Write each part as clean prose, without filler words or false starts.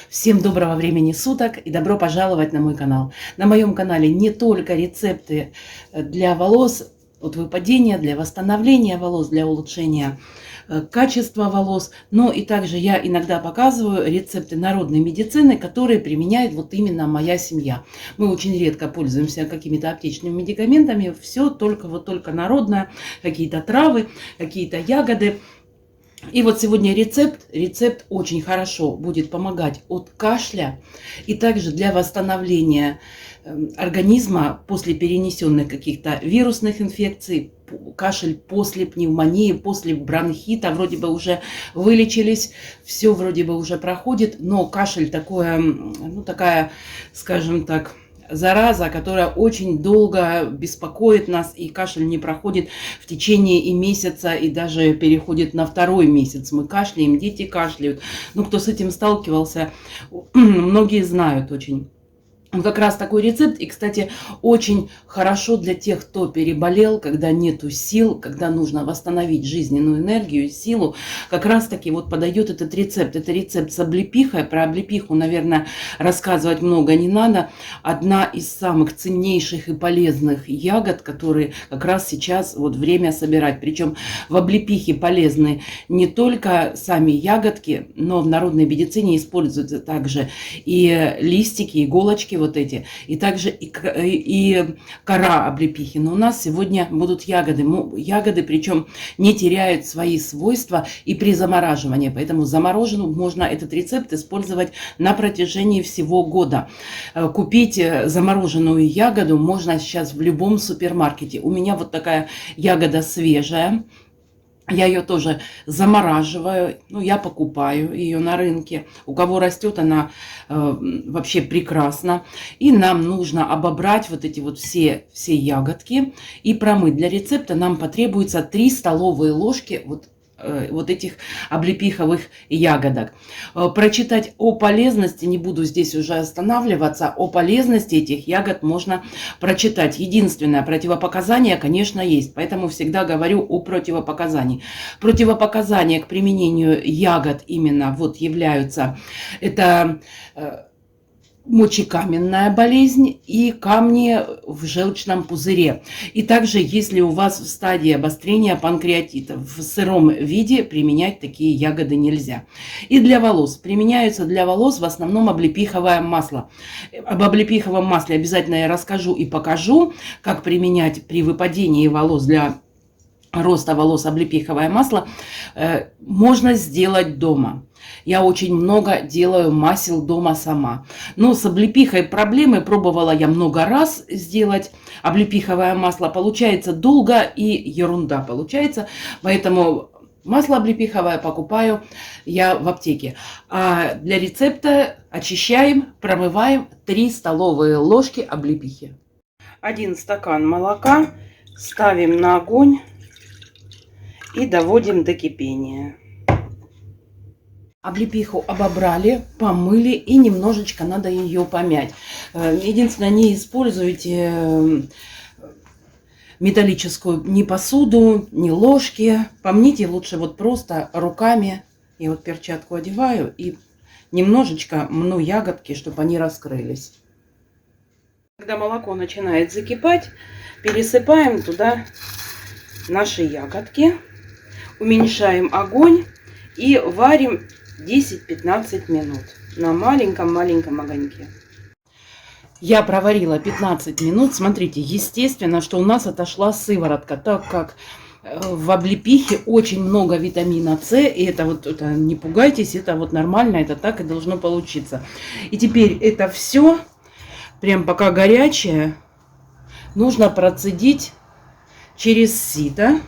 Всем доброго времени суток и добро пожаловать на мой канал. На моем канале не только рецепты для волос от выпадения, для восстановления волос, для улучшения качества волос, но и также я иногда показываю рецепты народной медицины, которые применяет вот именно моя семья. Мы очень редко пользуемся какими-то аптечными медикаментами, все только народное, какие-то травы, какие-то ягоды. И вот сегодня рецепт очень хорошо будет помогать от кашля и также для восстановления организма после перенесенных каких-то вирусных инфекций, кашель после пневмонии, после бронхита, вроде бы уже вылечились, все вроде бы уже проходит, но кашель такая, скажем так, зараза, которая очень долго беспокоит нас, и кашель не проходит в течение и месяца, и даже переходит на второй месяц. Мы кашляем, дети кашляют. Ну, кто с этим сталкивался, многие знают очень. Как раз такой рецепт, и, кстати, очень хорошо для тех, кто переболел, когда нету сил, когда нужно восстановить жизненную энергию, силу. Как раз таки вот подойдет этот рецепт. Это рецепт с облепихой. Про облепиху, наверное, рассказывать много не надо. Одна из самых ценнейших и полезных ягод, которые как раз сейчас вот время собирать. Причем в облепихе полезны не только сами ягодки, но в народной медицине используются также и листики, иголочки, вот эти, и также и кора облепихи. Но у нас сегодня будут ягоды. Ягоды, причем не теряют свои свойства и при замораживании. Поэтому замороженную можно этот рецепт использовать на протяжении всего года. Купить замороженную ягоду можно сейчас в любом супермаркете. У меня вот такая ягода свежая. Я ее тоже замораживаю, я покупаю ее на рынке. У кого растет, она вообще прекрасна. И нам нужно обобрать вот эти вот все ягодки и промыть. Для рецепта нам потребуется 3 столовые ложки вот этих облепиховых ягодок. Прочитать о полезности, не буду здесь уже останавливаться, о полезности этих ягод можно прочитать. Единственное противопоказание, конечно, есть, поэтому всегда говорю о противопоказании. Противопоказания к применению ягод именно вот являются, это мочекаменная болезнь и камни в желчном пузыре. И также, если у вас в стадии обострения панкреатита, в сыром виде применять такие ягоды нельзя. И для волос. Применяются для волос в основном облепиховое масло. Об облепиховом масле обязательно я расскажу и покажу, как применять при выпадении волос для роста волос облепиховое масло. Можно сделать дома. Я очень много делаю масел дома сама. Но с облепихой проблемы. Пробовала я много раз сделать облепиховое масло. Получается долго и ерунда получается. Поэтому масло облепиховое покупаю я в аптеке. А для рецепта очищаем, промываем 3 столовые ложки облепихи. 1 стакан молока ставим на огонь и доводим до кипения. Облепиху обобрали, помыли и немножечко надо ее помять. Единственное, не используйте металлическую ни посуду, ни ложки. Помните лучше вот просто руками. Я вот перчатку одеваю и немножечко мну ягодки, чтобы они раскрылись. Когда молоко начинает закипать, пересыпаем туда наши ягодки. Уменьшаем огонь и варим 10-15 минут на маленьком-маленьком огоньке. Я проварила 15 минут. Смотрите, естественно, что у нас отошла сыворотка, так как в облепихе очень много витамина С. И это не пугайтесь, это вот нормально, это так и должно получиться. И теперь это все, прям пока горячее, нужно процедить через сито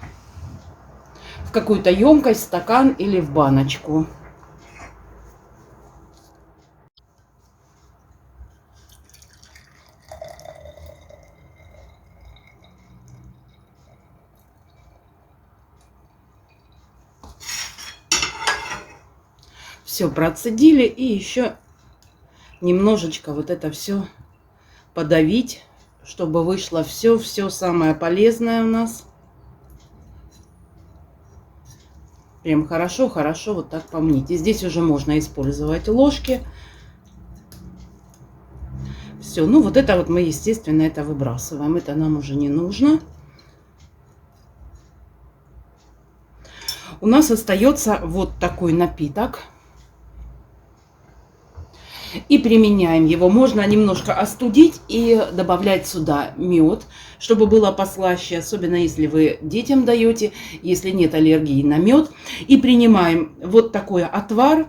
в какую-то емкость, стакан или в баночку. Все процедили, и еще немножечко вот это все подавить, чтобы вышло все самое полезное у нас. Прям хорошо вот так помните. Здесь уже можно использовать ложки. Все, ну вот это вот мы, естественно, это выбрасываем. Это нам уже не нужно. У нас остается вот такой напиток. И применяем его. Можно немножко остудить и добавлять сюда мед, чтобы было послаще, особенно если вы детям даете, если нет аллергии на мед. И принимаем вот такой отвар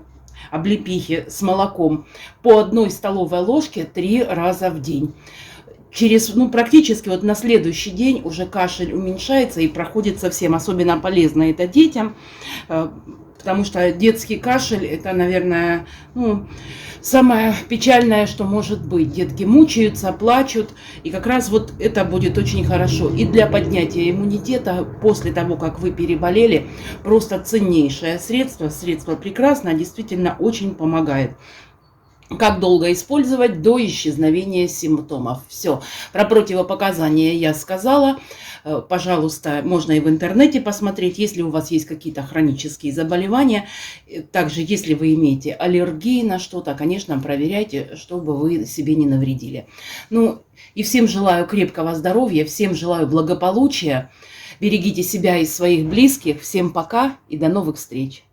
облепихи с молоком по 1 столовой ложке 3 раза в день. Практически вот на следующий день уже кашель уменьшается и проходит совсем. Особенно полезно это детям, потому что детский кашель это, наверное, самое печальное, что может быть. Детки мучаются, плачут, и как раз вот это будет очень хорошо. И для поднятия иммунитета после того, как вы переболели, просто ценнейшее средство. Средство прекрасное, действительно очень помогает. Как долго использовать? До исчезновения симптомов. Все. Про противопоказания я сказала. Пожалуйста, можно и в интернете посмотреть, если у вас есть какие-то хронические заболевания. Также, если вы имеете аллергии на что-то, конечно, проверяйте, чтобы вы себе не навредили. И всем желаю крепкого здоровья, всем желаю благополучия. Берегите себя и своих близких. Всем пока и до новых встреч.